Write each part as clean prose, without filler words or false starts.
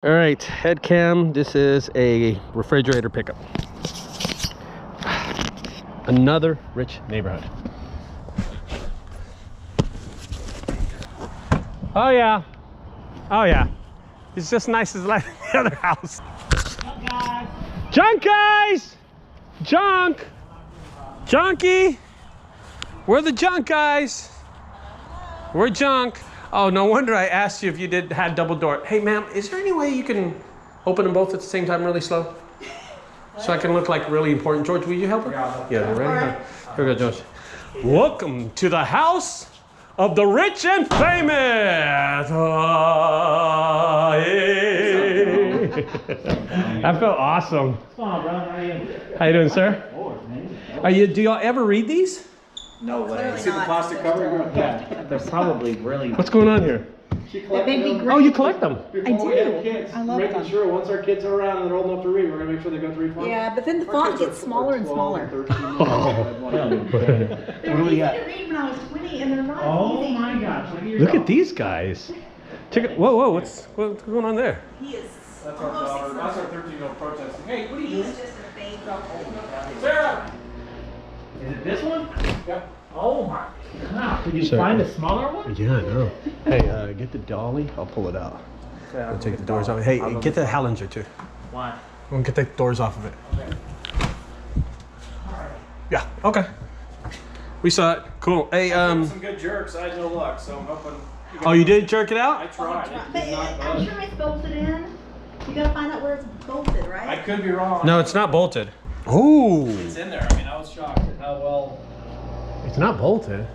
All right, head cam. This is a refrigerator pickup. Another rich neighborhood. Oh yeah, oh yeah. It's just nice as like the other house. Junk guys, junk, junkie. We're the junk guys. We're junk. Oh, no wonder I asked you if you had double door. Hey, ma'am, is there any way you can open them both at the same time really slow? So I can look like really important. George, will you help her? Yeah, ready? Right. Here we go, George. Welcome to the house of the rich and famous. That felt awesome. What's going on, bro? How are you? How you doing, sir? Do y'all ever read these? No way. See the plastic cover? Yeah, they're probably really. What's going on here? They make me great. Oh, you collect them? I do. Kids, I love making them. sure once our kids are around and they're old enough to read, we're gonna make sure they go to read font. Yeah, but then the font gets smaller and smaller. What do we got? to read when I was 20 and they're not Oh my gosh! Look at these guys. Check it. Whoa, whoa! What's going on there? He is That's our daughter. That's our 13-year-old protesting. Hey, what are you he's doing? just a baby. Sarah! Is it this one? Yep. Oh my god! Did you Sir. find a smaller one? Yeah, I know. Hey, get the dolly. I'll pull it out. Yeah, I'll take the doors off. Hey, get the Hallinger too. Why? We'll get the doors off of it. Okay. Yeah. Okay. We saw it. Cool. Hey, Some good jerks. I had no luck, so I'm hoping. Oh, you did jerk it I out? tried. But I'm sure it's bolted in. You gotta find out where it's bolted, I right? could be wrong. No, it's not bolted. Ooh. It's in there. I mean, I was shocked at how well. It's not bolted.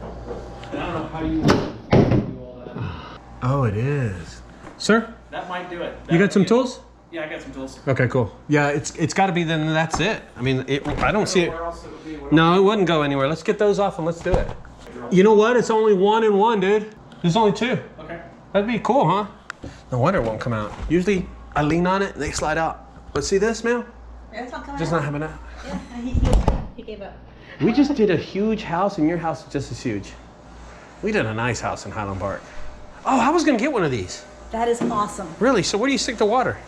And I don't know how you do all that. Oh, it is. Sir, That might do it. you got some tools? Yeah, I got some tools. Okay, cool. Yeah, it's got to be then. That's it. I mean, I don't see it. Where else it would be? Where No, it wouldn't go anywhere. Let's get those off and let's do it. You know what? It's only 1 and 1, dude. There's only 2. Okay. That'd be cool, huh? No wonder it won't come out. Usually, I lean on it and they slide out. But see this, man? It's not coming Just out. not having that. Yeah, he gave up. We just did a huge house, and your house is just as huge. We did a nice house in Highland Park. Oh, I was gonna get one of these. That is awesome. Really? So where do you stick the water?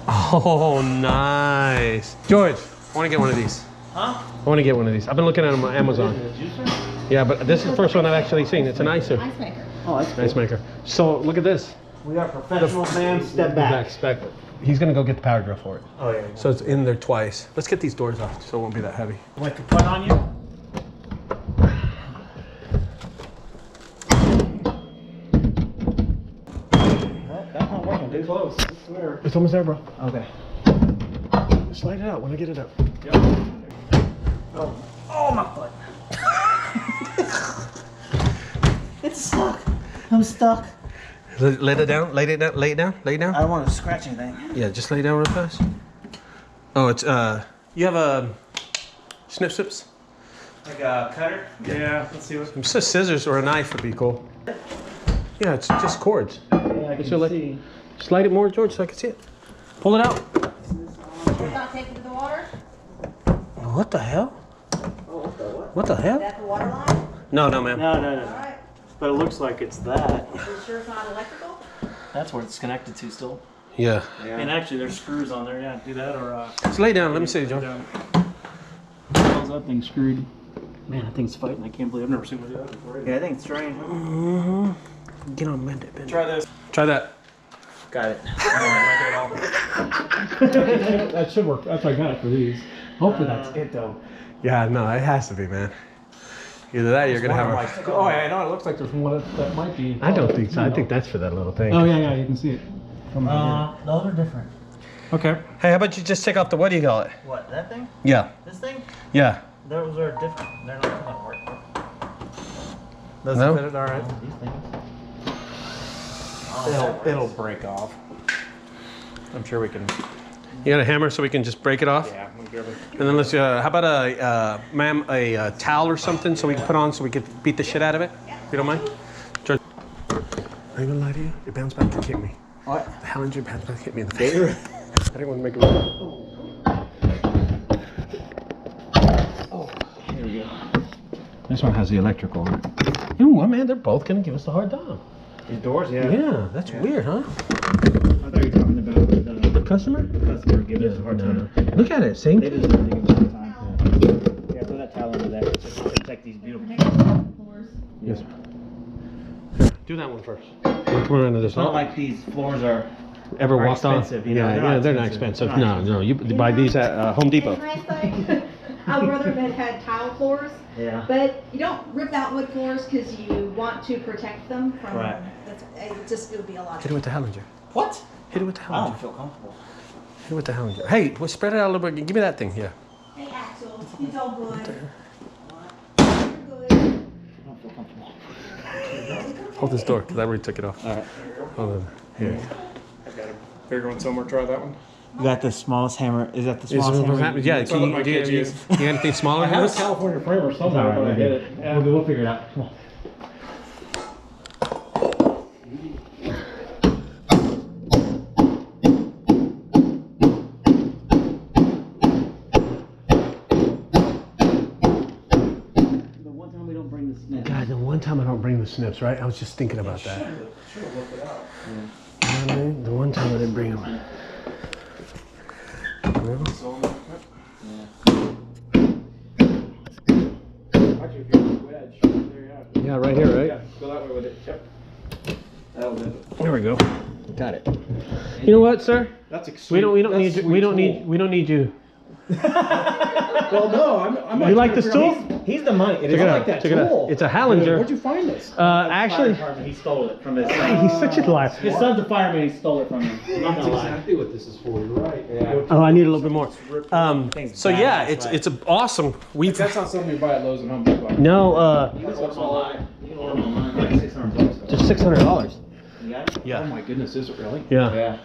Oh, nice. George, I want to get one of these. Huh? I want to get one of these. I've been looking at them on Amazon. The juicer? Yeah, but this is the first one I've actually seen. It's an icer. Ice maker. Oh, that's Ice maker. So look at this. We got professional fans. Step back. Spec. He's gonna go get the power drill for it. Oh yeah. So it's in there twice. Let's get these doors off so it won't be that heavy. Like to put on you? That's not working. Too close. I swear. It's almost there, bro. Okay. Slide it out when I get it up. Yep. Oh my foot. It's stuck. I'm stuck. Let it down. Lay it down. Lay it down. Lay it down. I don't want to scratch anything. Yeah, just lay it down real fast. Oh, it's you have a snips. Like a cutter? Yeah. Let's see what. Some scissors or a knife would be cool. Yeah, it's just cords. Yeah, I can So see. Slide it more, George, so I can see it. Pull it out. It's not taken to the water? What the hell? What the hell? Is that the water line? No, ma'am. No. Alright. But it looks like it's that. Are you sure it's not electrical? That's where it's connected to still. Yeah. And actually, there's screws on there. Yeah, do that or. Just lay down. Let me see, John. How's that thing screwed? Man, that thing's fighting. I can't believe I've never seen one do that before. Yeah, I think it's strange. Mm-hmm. Get on, bend it. Try this. Try that. Got it. That should work. That's why I got it for these. Hopefully that's it though. Yeah, no, it has to be, man. Either that or you're gonna have a... Oh, yeah, I know. It looks like there's one that might be. I don't think so. I think that's for that little thing. Oh, yeah, you can see it. Those are different. Okay. Hey, how about you just take off the, what do you call it? What, that thing? Yeah. This thing? Yeah. Those are different. They're not gonna work. Doesn't No? fit it? All right. These things. It'll break off. I'm sure we can. You got a hammer so we can just break it off? Yeah, we'll grab it. And then let's, how about a towel or something so we can put on so we can beat the shit out of it? If you don't mind? George. I ain't gonna lie to you. It bounced back and hit me. What? The Hallinger bounced back and hit me in the face. I didn't want to make it Here we go. This one has the electrical on it. You know what, man? They're both gonna give us a hard time. These doors, yeah. Yeah, that's weird, huh? I thought you were talking about customer? Customer giving us a hard time. Look at it, sink. They just give us a hard time. Yeah, throw that towel under there to protect these beautiful. Yes. Here, do that one first. Come around to this. It's not like these floors are ever walked on. expensive, you know, Yeah, they're not expensive. No, you buy these at Home Depot. Our brother had tile floors. Yeah. But you don't rip out wood floors because you want to protect them from. Right. It would be a lot. Hit it with the Hallinger. What? Hit it with the I Hallinger. don't feel comfortable. Hit it with the Hallinger. Hey, we'll spread it out a little bit. Give me that thing here. Hey, Axel, it's all good. You're good. I don't feel comfortable. Hold this door, because I already took it off. All right. Hold on. Here. I've got a bigger one somewhere. Try that one. You got the smallest hammer. Is that the Is smallest it- hammer? yeah, That's what my do you kids use. got anything smaller I than have a this? California framer somewhere, but I hit it. Yeah. We'll figure it out. Come on. The one time we don't bring the snap. God, the one time I don't bring the snips, right? I was just thinking about that. Should have looked it up. You know what I mean? The one time I didn't bring them. Actually, if you have a wedge, there you have it. Yeah, right here, right? Yeah, go that way with it. Yep. That'll do it. There we go. Got it. You know what, sir? That's We extreme. don't need That's you. We don't sweet need. We don't need you. Well, no, I'm not You like trying to this figure out- tool? He's the money. It is Check it I out. like that Check it out. tool. It's a Hallinger. Where'd you find this? Actually, He stole it from his he's such a liar. His son's a fireman. He stole it from him. I'm not That's gonna lie. exactly what this is for. You're right. Yeah. Oh, I need a little bit more. Thing's So yeah, badass, it's right? it's a awesome. We've That's not something you buy at Lowe's and Home Depot. no You can order online. You can order online. Like $600. just $600. You got it? Oh Yeah, my goodness, is it really? yeah. Yeah.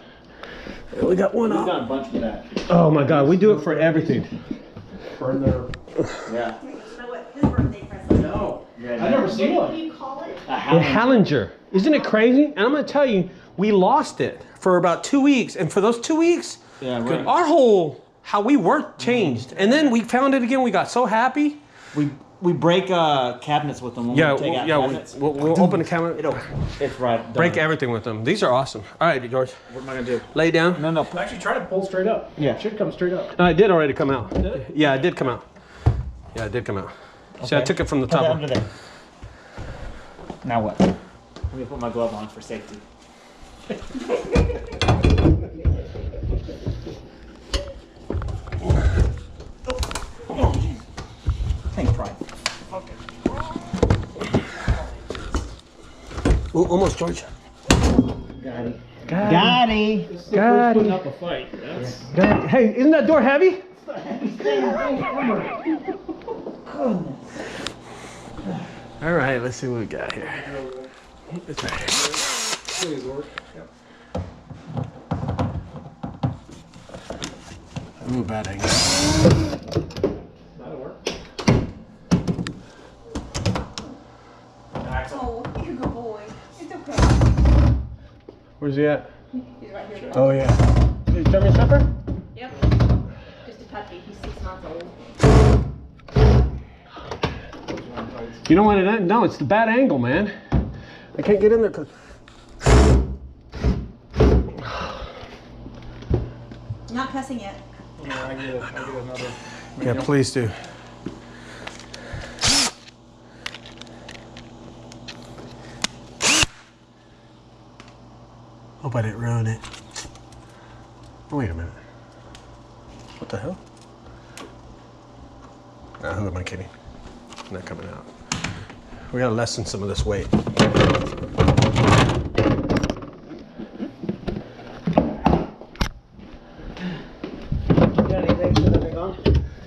We got one We've up. done a bunch with that. Oh my God, we do it for everything. Burn their. Yeah. You know what his birthday present? No. Yeah, I've never seen What do one. you call it? A A Hallinger. Isn't it crazy? And I'm gonna tell you, we lost it for about 2 weeks, and for those 2 weeks, Yeah, right. our whole how we worked changed. And then we found it again. We got so happy. We break cabinets with them. When Yeah, we take out cabinets. we'll open the camera. It's right. Break done. everything with them. These are awesome. All right, George, What am I gonna do? lay down. No. Actually, try to pull straight up. Yeah. It should come straight up. No, it did already come out. Did it? Yeah, it did come out. Yeah, it did come out. See, I Okay. took it from the Put that top. under there. Now what? Let me put my glove on for safety. Oh, jeez. Thanks, Pride. Ooh, almost, George. Got it. Got it. This is Got putting it. up a fight. That's Got it. Hey, isn't that door heavy? All right, let's see what we got here. It's right here. please work. Yep. Ooh, bad angle. That'll work. Oh, you're a good boy. It's okay. Where's he at? He's right here. Oh, yeah. Did you tell me supper? Yep. Just a puppy. He's 6 months old. You know what it is? No, it's the bad angle, man. I can't get in there because... Not cussing yet. Yeah, I get another. Yeah, please do. Hope I didn't ruin it. Oh, wait a minute. What the hell? Nah, who am I kidding? Not coming out. We gotta lessen some of this weight.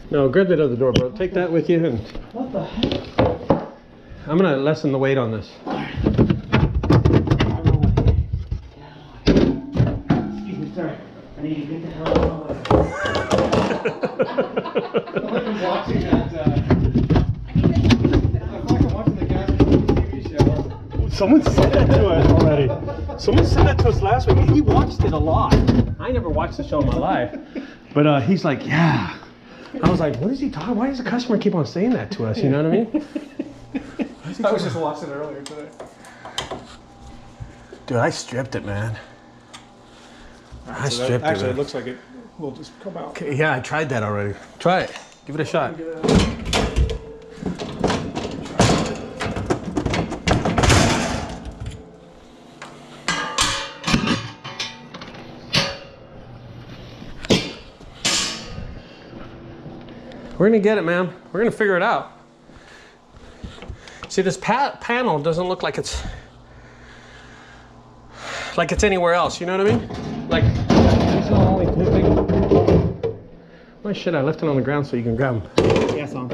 No, grab that other door, bro. Take that with you and... What the heck? I'm gonna lessen the weight on this. Excuse me, sir. I need you to get the hell out of my way. I'm watching that. I feel like I'm watching the guy from the TV show. Someone said that to us already. Someone said that to us last week. He watched it a lot. I never watched the show in my life. But he's like, yeah. I was like, what is he talking? Why does the customer keep on saying that to us? You know what I mean? I was just watching it earlier today. Dude, I stripped it, man. I stripped it. Actually, it looks like it will just come out. Okay, yeah, I tried that already. Try it. Give it a shot. We're gonna get it, man. We're gonna figure it out. See, this panel doesn't look like it's anywhere else. You know what I mean? Like, these are only two things. Why should I left it on the ground so you can grab them? Yes, on.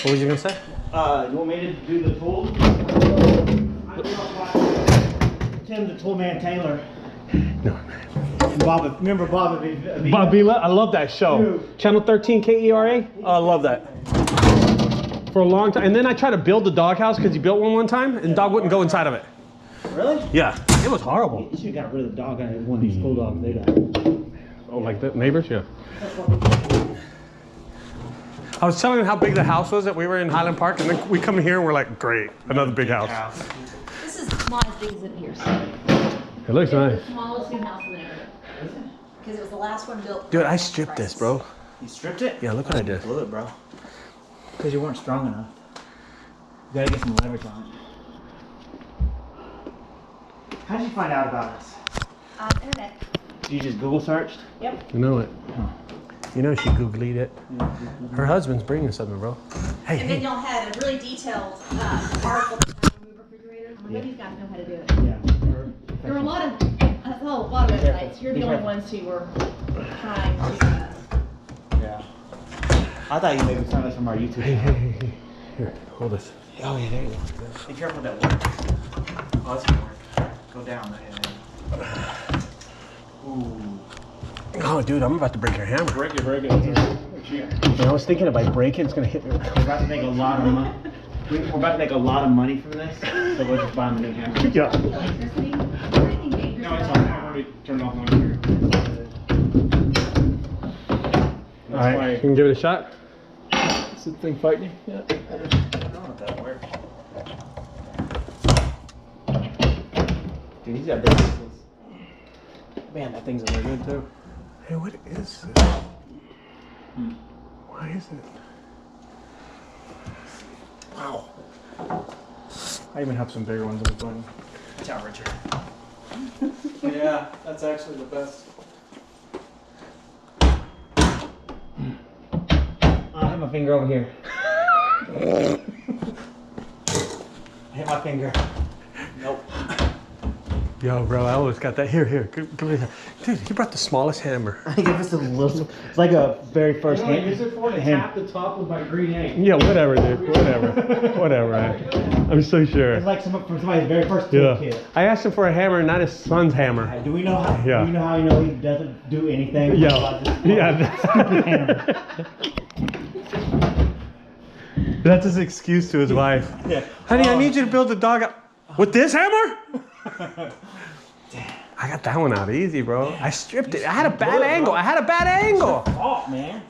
What was you gonna say? You want me to do the tool? Tim, the tool man Taylor. No. Bob, remember Bob? Bob Vila, I love that show. Dude. Channel 13 KERA. Oh, I love that. For a long time, and then I tried to build the doghouse because he built one time, and dog wouldn't go inside of it. Really? Yeah, it was horrible. You should have got rid of the dog. I had one of these school dogs. They died. Oh, like the neighbors? Yeah. I was telling him how big the house was that we were in Highland Park, and then we come in here and we're like, great, another big house. This is not as big as it appears. It looks nice. It's the smallest new house in the neighborhood. Because it was the last one built. Dude, I stripped this, bro. You stripped it? Yeah, look what I did. Blew it, bro. Because you weren't strong enough. You gotta get some leverage on it. How did you find out about us? Internet. You just Google searched? Yep. You know it. You know she Googled it. Her husband's bringing something, bro. Hey, And then hey. y'all had a really detailed article on how to remove refrigerators. None of these guys know how to do it. Yeah. There were a lot of websites. You're the only ones who were trying to. Yeah. I thought you maybe found us from our YouTube Hey, channel. hey, hey. Here, hold this. Oh yeah, there you go. Be careful with that work. Oh, that's gonna work. Go down. Ooh. Oh, dude, I'm about to break your hammer. Break it. And I was thinking if I break it, it's gonna hit me. We're about to make a lot of money. We're about to make a lot of money from this, so we'll just buy them a new hammer. Yeah. Electricity? Anything dangerous? No, it's on. I've already turned off one here. All right, you can give it a shot. Is this thing fighting you? Yeah. I don't know if that works. Dude, he's got big pieces. Man, that thing's really good too. Hey, what is this? Why is it? Wow. I even have some bigger ones in the button. Watch out, Richard. Yeah, that's actually the best. I have my finger over here. I hit my finger. Nope. Yo, bro, I always got that. Here, give me that. Dude, he brought the smallest hammer. I give us a little. It's like a very first hand. Use it for to tap the top with my green ink. Yeah, whatever, dude. Whatever. Man. I'm so sure. It's like from somebody's very first Yeah. toolkit. I asked him for a hammer, not his son's hammer. Do we know how? Yeah. Do you know how you know he doesn't do anything? Yeah. Yeah. Stupid hammer. That's his excuse to his wife. Yeah. Honey, I need you to build a dog out. With this hammer? I got that one out easy, bro. I stripped it. I had a bad angle. Oh man.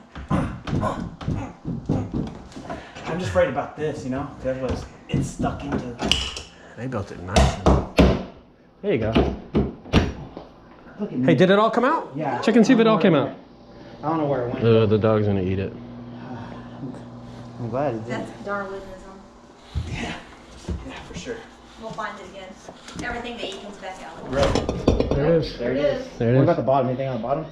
I'm just afraid about this, you know? That was it's stuck into. They built it nice. There you go. Look at me. Hey, did it all come out? Yeah. Check and see if it all came out. I don't know where it went. The dog's gonna eat it. I'm glad it did. That's Darwinism. Yeah, for sure. We'll find it again. Everything they eat comes back out. There it is. There it is. There it What is. about the bottom? Anything on the bottom?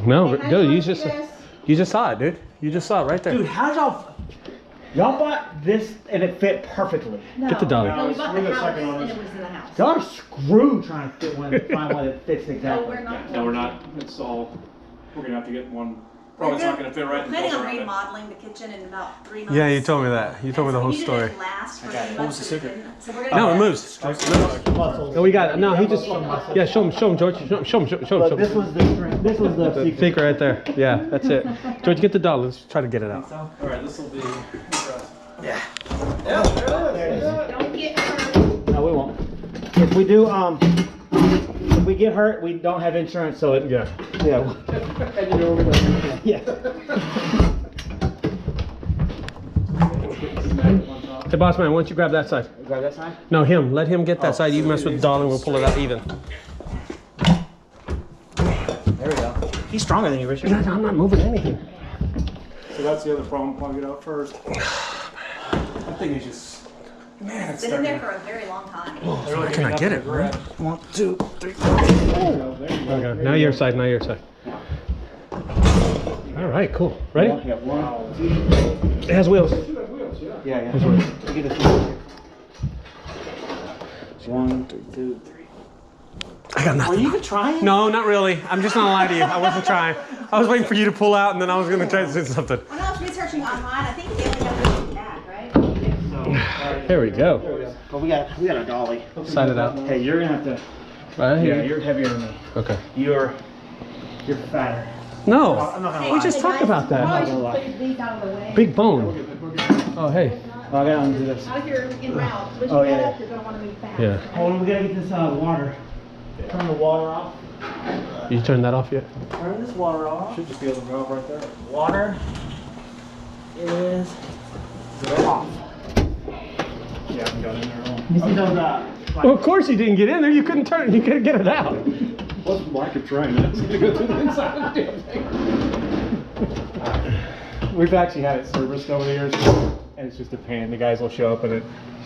No, Hey, dude, you just saw it, dude. You just saw it right there. Dude, how did y'all bought this and it fit perfectly? No. Get the dolly. No, we bought We're the the house second on and this. it was in the house. Y'all are screwed trying to fit find one that fits No, exactly. we're not. No, we're not. It's all. We're gonna have to get one. Probably it's not gonna fit right in the Planning built on around it. remodeling the kitchen in about 3 months. Yeah, you told me that. You told me the whole story. It last for Okay, 3 what months. was the so we secret? couldn't- So we're gonna No, get it moves. Muscles. No, we got it. No, he just. Yeah, show him, George. Show him. But this was the strength. This was the secret. Secret right there. Yeah, that's it. George, get the doll. Let's try to get it out. All right, this will be impressive. Yeah. Yeah, There it is. Don't get hurt. No, we won't. If we do, if we get hurt, we don't have insurance, so it. Yeah. Yeah. And you know we're gonna Yeah. smack on top. Hey, boss man, why don't you grab that side? Grab that side? No, him. Let him get that side. You mess with the doll and we'll pull it out even. There we go. He's stronger than you, Richard. I'm not moving anything. So that's the other problem. Plug it out first. That thing is just, man, it's Been in stuck. there for a very long time. Oh, can I get it? Right? 1, 2, 3. Okay, now your side, now your side. All right, cool. Ready? Yeah, 1, 2. It has wheels. Yeah. Look at this one. 1, 2, 3. I got nothing. Were you even trying? No, not really. I'm just not gonna lie to you. I wasn't trying. I was waiting for you to pull out and then I was gonna try to do something. When I was researching online, I think they only have one bag, right? There we go. But we got a dolly. Side it out. Hey, you're gonna have to. Right Yeah, here. you're heavier than me. Okay. You're fatter. No, I'm not gonna we lie. just talked about that. Probably should put these out of the way. Big bone. Oh, hey. Oh, I gotta undo this. Out of your in route. When you Oh, get yeah. up, you're gonna want to move fast. Yeah. Hold on, we gotta get this water. Turn the water off. You turned that off yet? Turn this water off. Should just be able to go right there. Water is off. Yeah, I haven't got in there at all. You see those Well, of course you didn't get in there. You couldn't turn it. You couldn't get it out. Wasn't like a train. It's gonna go through the inside of the damn thing. We've actually had it serviced over the years, and it's just a pain. The guys will show up and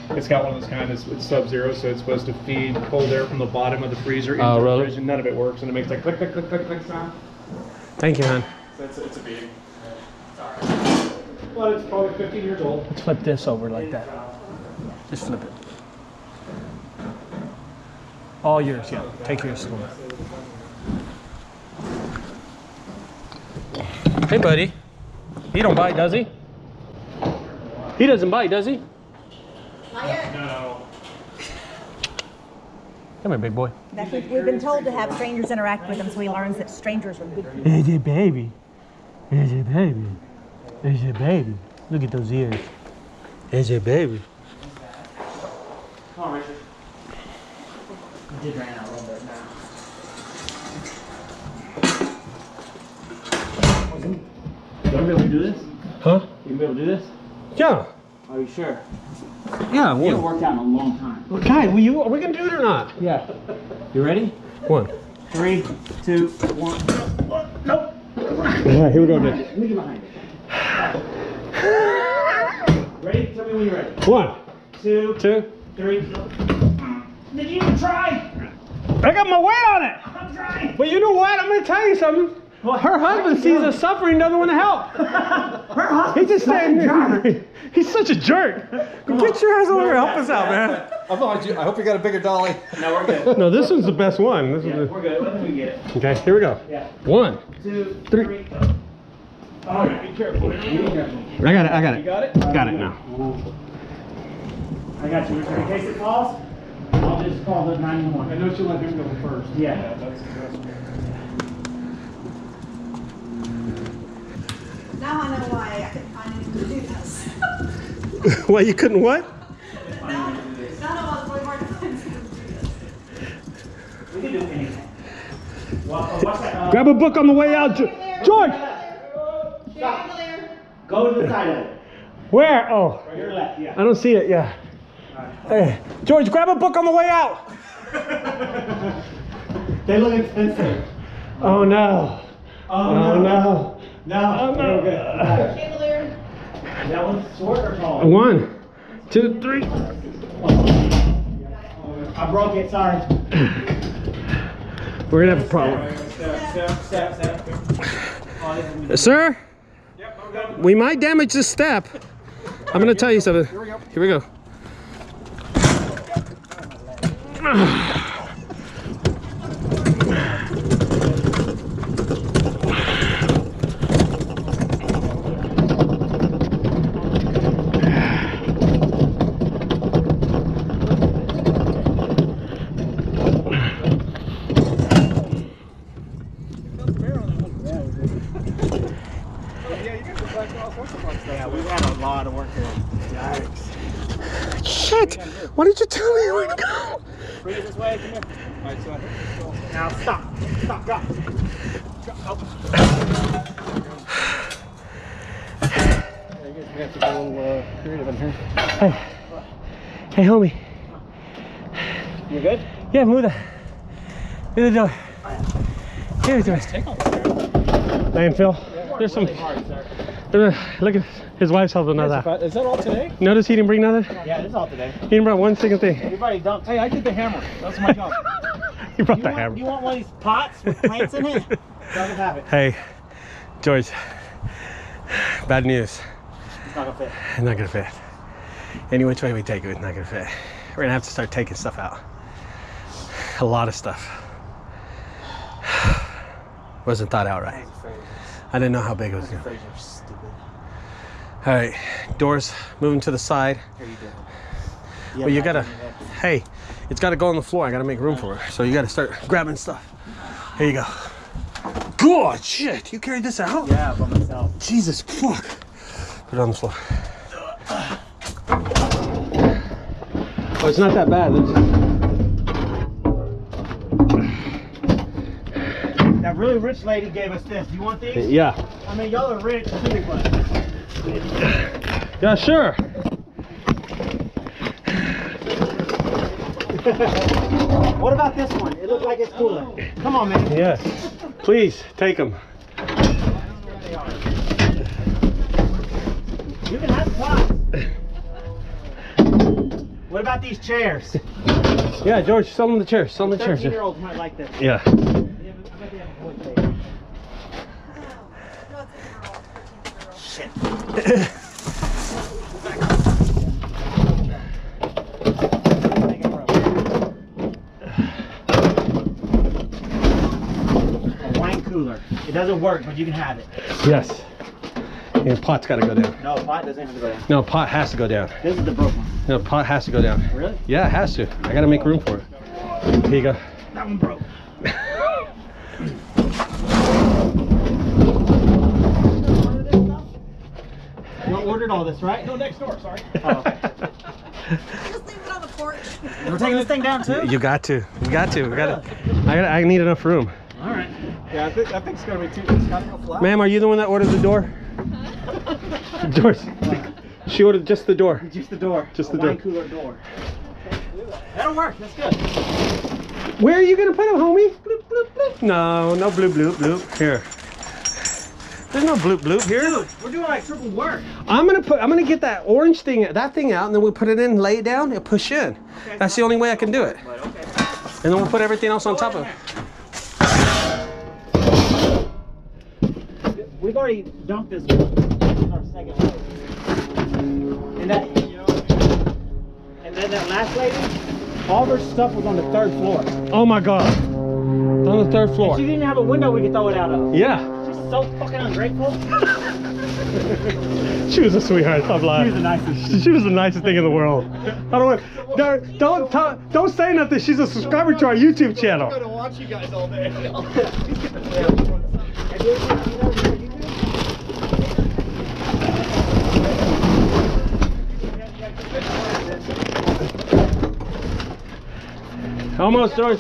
it's got one of those kind of, it's sub-zero, so it's supposed to feed cold air from the bottom of the freezer into the fridge, and none of it works, and it makes like click, click, click, click, click sound. Thank you, hon. So it's a beating. Well, it's probably 15 years old. Let's flip this over like that. Just flip it. All yours, yeah. Take yours. Hey, buddy. He don't bite, does he? He doesn't bite, does he? Not yet. No. Come here, big boy. We've been told to have strangers interact with them, so he learns that strangers are good people. It's a baby. It's a baby. It's a baby. Look at those ears. It's a baby. Come on, Richard. You did ran out a little bit now. You gonna be able to do this? Huh? You gonna be able to do this? Yeah. Are you sure? Yeah. You haven't worked out in a long time. Well, Kai, are we gonna do it or not? Yeah. You ready? 1. 3, 2, 1. Nope. All right, here we go, Dick. Let me get behind it. Ready? Tell me when you're ready. 1, 2, 2. 3. Did you even try? I got my weight on it. I'm trying. But you know what? I'm gonna tell you something. Her husband sees us suffering, doesn't want to help. Her husband. He's just standing there. He's such a jerk. Get your ass over here. Help us out, man. I hope you got a bigger dolly. No, we're good. No, this one's the best one. This Yeah, is we're good. Let me get it. okay, here we go. Yeah. 1, 2, 3. 3. All right. Be careful. Be careful. I got it. You got it? Got it now. I got you. Richard. In case it falls, I'll just call the 911. I know she'll let him go first. Yeah. That's the best. Now I know why I couldn't find anything to do this. Well, you couldn't what? Now I know it's really hard to find something to do this. We can do anything. What's that? Grab a book on the way out, George. Stop. Go to the side of it. Where? Oh, Right your left. Yeah. I don't see it. Yeah. Hey, George, grab a book on the way out. They look expensive. Oh no. Oh, no. No. Oh, no. Good. Chandelier. That one's short or tall? 1, 2, 3. I broke it. Sorry. We're gonna have a problem. Step. Sir, we might damage this step. I'm gonna tell you something. Here we go. Yeah, we've had a lot of work here. Yikes. Shit! Why didn't you tell me where to go? Bring it this way. Come here. All right, so now stop. Stop. Go. We have to go a little creative in here. Hey. Hey, homie. You good? Yeah, move the door. Here we go. Landfill. There's some. Look at his wife's helping out that. Is that all today? Notice he didn't bring nothing? Yeah, it is all today. He didn't bring one single thing. Everybody dumped. Hey, I did the hammer. That's my job. He brought the hammer. You want one of these pots with plants in it? Doesn't have it. Hey, George. Bad news. It's not gonna fit. It's not gonna fit. Any which way we take it, it's not gonna fit. We're gonna have to start taking stuff out. A lot of stuff. Wasn't thought out right. I didn't know how big it was gonna be. All right, doors moving to the side. Here you go. Well, you gotta, hey, it's gotta go on the floor. I gotta make room for it. So you gotta start grabbing stuff. Here you go. God, shit, you carried this out? Yeah, by myself. Jesus, fuck. Put it on the floor. Oh, it's not that bad. That really rich lady gave us this. You want these? Yeah. I mean, y'all are rich too, but. Yeah, sure. What about this one? It looks like it's cooler. Come on, man. Yes. Please, take them. You can have pots. What about these chairs? Yeah, George, sell them the chairs. Sell them the chairs. 13-year-olds might like this. Yeah. I bet they have a boy table. Shit. A wine cooler. It doesn't work, but you can have it. Yes. Yeah, pot's got to go down. No, pot doesn't have to go down. No, pot has to go down. This is the broke one. No, pot has to go down. Really? Yeah, it has to. I got to make room for it. Here you go. That one broke. You ordered all this, right? No, next door, sorry. Oh, okay. Just leave it on the porch. We're taking this thing down too? You got to. You got to. I need enough room. All right. Yeah, I think it's gonna be too. It's gotta go flat. Ma'am, are you the one that ordered the door? George, she ordered just the door. Just the door. Just a the door. wine cooler door. That'll work. That's good. Where are you gonna put them, homie? Bloop, bloop, bloop. No, no bloop, bloop, bloop. Here. There's no bloop, bloop here. Dude, we're doing like triple work. I'm gonna get that orange thing, that thing out, and then we'll put it in, lay it down, and push in. Okay. That's the only way I can do it. But okay. And then we'll put everything else on top of it. We've already dumped this one. This is our second load. And then that last lady, all of her stuff was on the 3rd floor. Oh my God. On the 3rd floor. She didn't have a window we could throw it out of. Yeah. She's so fucking ungrateful. She was a sweetheart. Stop lying. She was the nicest. She was the nicest thing in the world. I don't say nothing. She's a subscriber to our YouTube channel. I'm gonna watch you guys all day. Almost, George.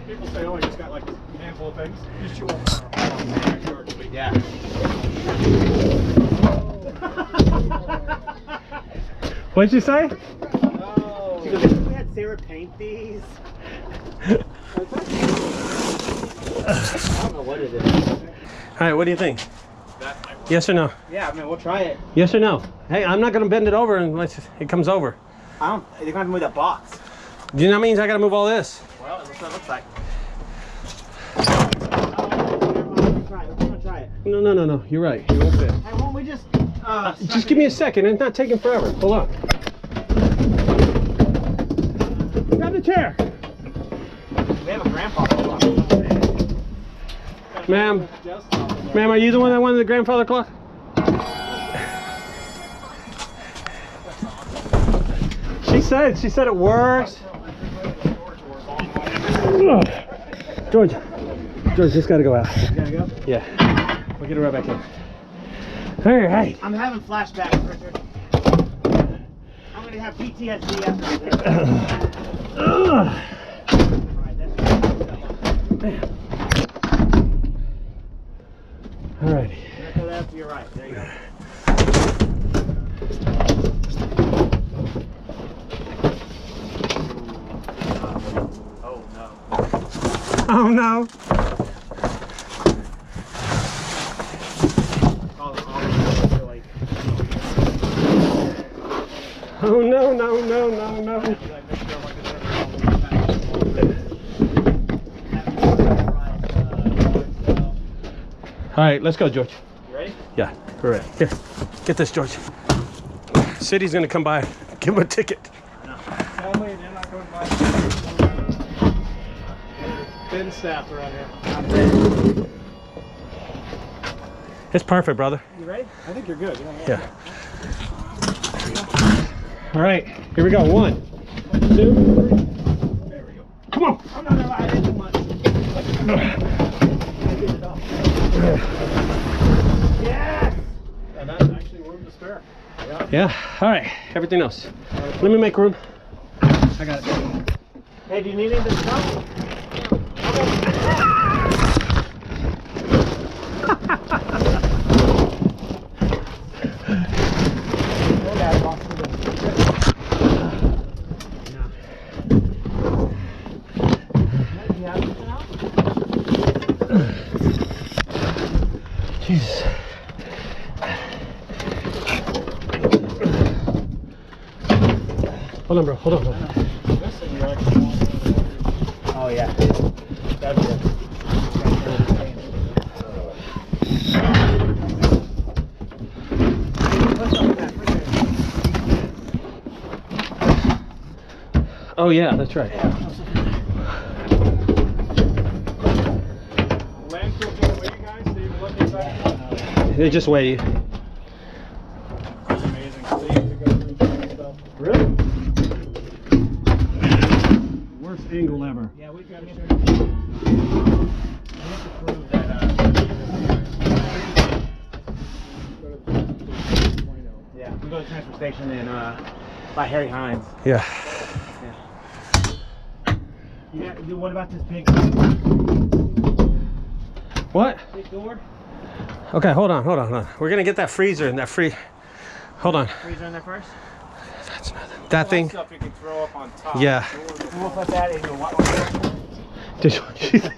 People say, oh, you just got like a handful of things. You chew them. Yeah. What'd you say? She goes, "Did we had Sarah paint these?" I don't know what it is. All right, what do you think? Yes or no? Yeah, I mean, we'll try it. Yes or no? Hey, I'm not gonna bend it over unless it comes over. They're gonna have to move that box. Do you know that means I gotta move all this? Well, that's what it looks like. We're gonna try it. No. You're right. You won't fit. Hey, why don't we just Just give me a second. It's not taking forever. Hold on. Grab the chair. We have a grandpa. Ma'am, are you the one that wanted the grandfather clock? She said it works. George, this gotta go out. Gotta go? Yeah, we'll get it right back in. All right. I'm having flashbacks, Richard. I'm gonna have PTSD after this. Alright, that's All righty. That's you're right. There you go. Oh no. Oh no, no, no, no, no. All right, let's go, George. You ready? Yeah, correct. Here, get this, George. City's gonna come by, give him a ticket. Sadly, they're not going by. Thin staff around here. It's perfect, brother. You ready? I think you're good. Yeah. All right, here we go. 1, 2, 3. There we go. Come on. I'm not gonna lie, I didn't do much. Yes! And that's actually room to spare. Yeah. All right. Everything else. Let me make room. I got it. Hey, do you need anything to come? Jesus. Hold on, bro. Hold on. Hold on. Oh yeah. That'd be good. Oh yeah, that's right. Landfill's gonna wait, you guys, so you can look inside. They just wait. It's amazing. So you have to go through and stuff. Really? Worst angle ever. Yeah, we got to prove that. Yeah, we go to the transfer station in by Harry Hines. Yeah. Yeah. What about this big? What? Big door? Okay, hold on. We're gonna get that freezer and that Hold on. Freezer in there first. That's nothing. That thing. Stuff you can throw up on top. Yeah. And we'll put that in your what?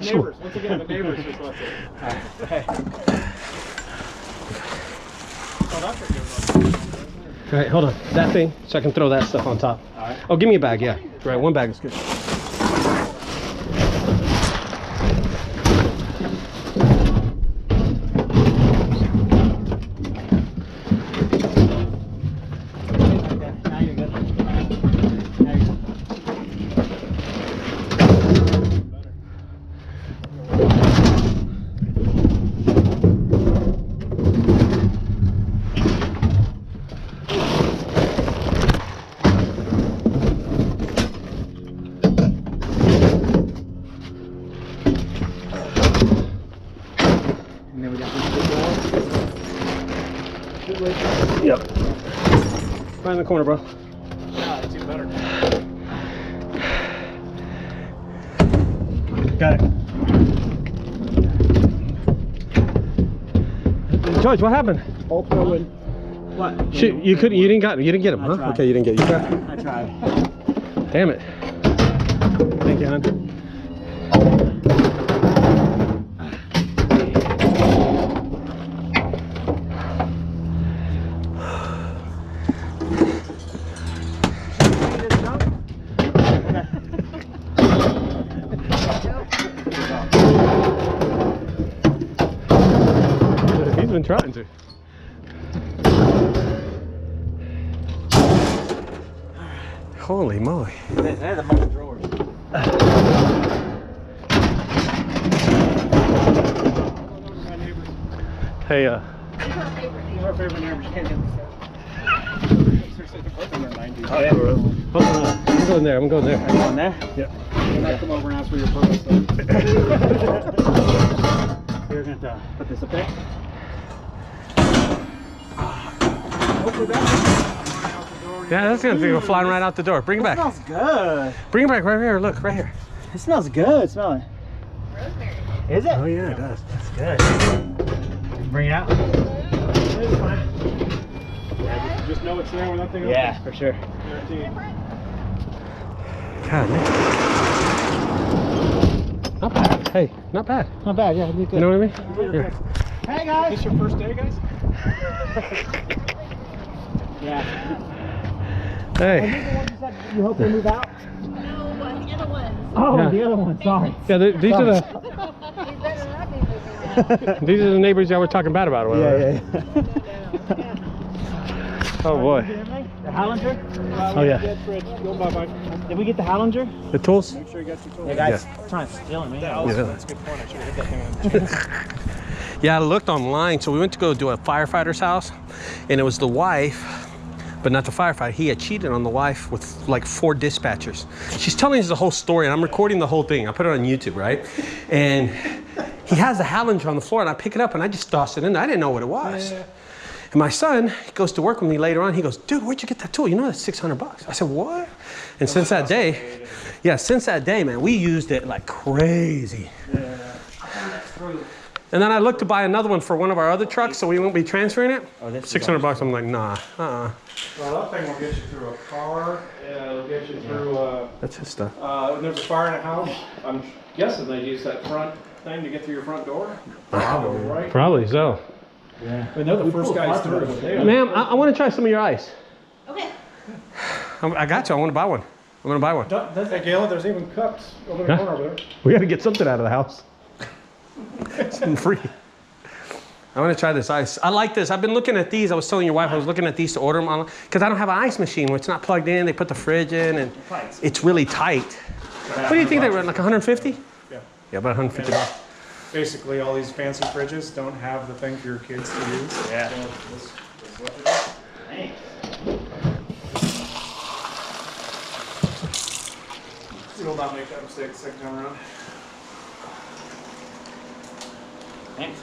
Neighbors. Once again, the neighbors just left it. Okay. Oh, that's a good one. All right, hold on. That thing, so I can throw that stuff on top. All right. Oh, give me a bag. Yeah. Right, one bag is good. Now you're good. Yep. Right in the corner, bro. Yeah, it's even better. Got it. George, what happened? What? Shit, you didn't get him, I huh? tried. Okay, you didn't get it. You got it? I tried. Damn it. Thank you, hon. He's been trying to. Holy moly. They're the most drawers. Hey, Our favorite neighbors can't get this stuff. Oh yeah. hold on. I'm going there. I'm going there. Are you going there? Yep. When I come over and ask for your purpose, so. You're going to put this up there? Hopefully that's Yeah, that's gonna go flying right out the door. Bring it back. Smells good. Bring it back right here. Look, right here. It smells good. Smell it. Rosemary. Is it? Oh yeah, it does. That's good. Bring it out. it's fine. Yeah, just know it's there when that thing opens. Yeah, for sure. Guaranteed. God, man. Not bad. Hey, not bad. Not bad, yeah, you You know what I mean? Yeah. Hey guys! Is this your first day, guys? Yeah. Hey. Are these the ones you said you hope they move out? No, the other ones. Oh, Yeah. the other one, sorry. Yeah, these are the You better not be moving out. these are the neighbors y'all were talking bad about. Or whatever. Oh boy. The Hallinger? Oh yeah. Go bye-bye. Did we get the Hallinger? The tools? Make sure you got your tools. Yeah, guys, trying to steal it, man. Yeah. That's a good point. I should have hit that thing on. Yeah, I looked online. So we went to go do a firefighter's house, and it was the wife, but not the firefighter. He had cheated on the wife with like 4 dispatchers. She's telling us the whole story, and I'm recording the whole thing. I put it on YouTube, right? And he has the Hallinger on the floor, and I pick it up, and I just toss it in there. I didn't know what it was. Yeah. And my son, he goes to work with me later on. He goes, dude, where'd you get that tool? You know that's $600. I said, what? And since that day, man, we used it like crazy. Yeah. And then I looked to buy another one for one of our other trucks, so we won't be transferring it. Oh, this is $600. I'm like, nah, Well, that thing will get you through a car. It'll get you through. That's his stuff. When there's a fire in a house, I'm guessing they use that front thing to get through your front door. Probably, right? Probably so. Yeah. I know the first guys through it. Ma'am, I want to try some of your ice. Okay. I got you. I want to buy one. I'm going to buy one. Hey, Galen, there's even cups over the corner over there. We got to get something out of the house. Something free. I want to try this ice. I like this. I've been looking at these. I was telling your wife I was looking at these to order them on because I don't have an ice machine where it's not plugged in. They put the fridge in and it's really tight. What do you think they were like 150? Yeah. Yeah, about 150 bucks. Basically, all these fancy fridges don't have the thing for your kids to use. Yeah. So this is what it is. Thanks. You will not make that mistake the second time around. Thanks.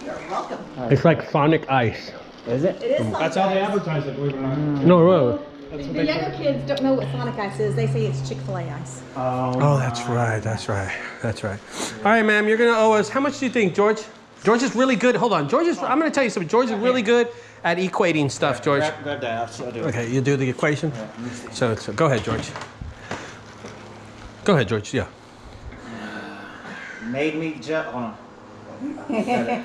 You're welcome. It's like Sonic Ice. Is it? It is Sonic That's how they Ice. advertise it, believe it or not. No, really. The younger kids don't know what Sonic Ice is. They say it's Chick-fil-A ice. Oh, that's right. That's right. That's right. All right, ma'am, you're going to owe us. How much do you think, George? George is really good. Hold on. George is, I'm going to tell you something. George is really good at equating stuff, George. Grab that. I'll do it. Okay, you do the equation? So go ahead, George. Go ahead, George. Yeah. Made me jealous.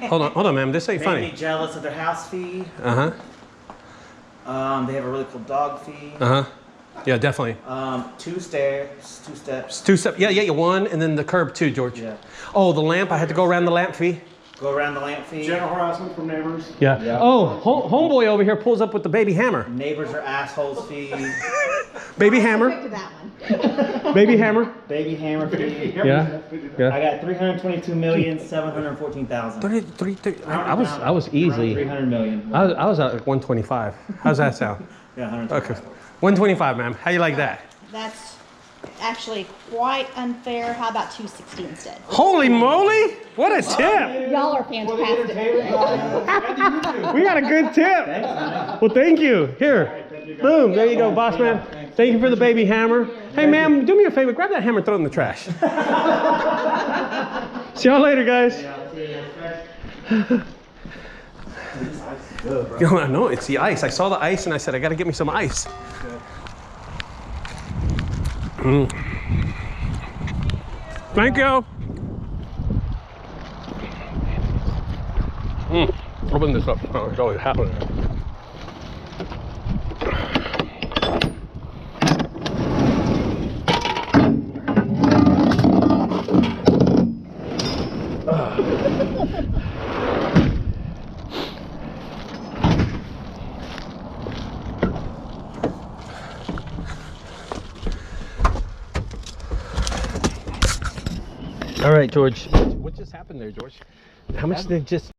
Hold on. Hold on, ma'am. This ain't Made me funny. jealous of their house feed. Uh-huh. They have a really cool dog feed. Uh-huh. Yeah, definitely. 2 stairs, 2 steps. 2 steps. Yeah, 1, and then the curb too, George. Yeah. Oh, the lamp. I had to go around the lamp fee. Go around the lamp feed. General harassment from neighbors. Yeah. Yeah. Oh, homeboy over here pulls up with the baby hammer. Neighbors are assholes feed. Baby hammer. Pick to that one. Baby hammer. Baby hammer feed. Yeah. Yeah. I got 322,714,000. 30. I was easily. 300 million. I was at like 125. How's that sound? Yeah, 100. Okay. 125, ma'am. How you like that? That's actually quite unfair. How about 260 instead? Holy moly! What a tip! Y'all are fantastic. We got a good tip. Well, thank you. Here. Boom. There you go, boss man. Thank you for the baby hammer. Hey, ma'am, do me a favor. Grab that hammer and throw it in the trash. See y'all later, guys. I know, it's the ice. I saw the ice and I said, I got to get me some ice. Thank you. Open this up. Oh, it's always happening. All right, George. What just happened there, George? How much did just...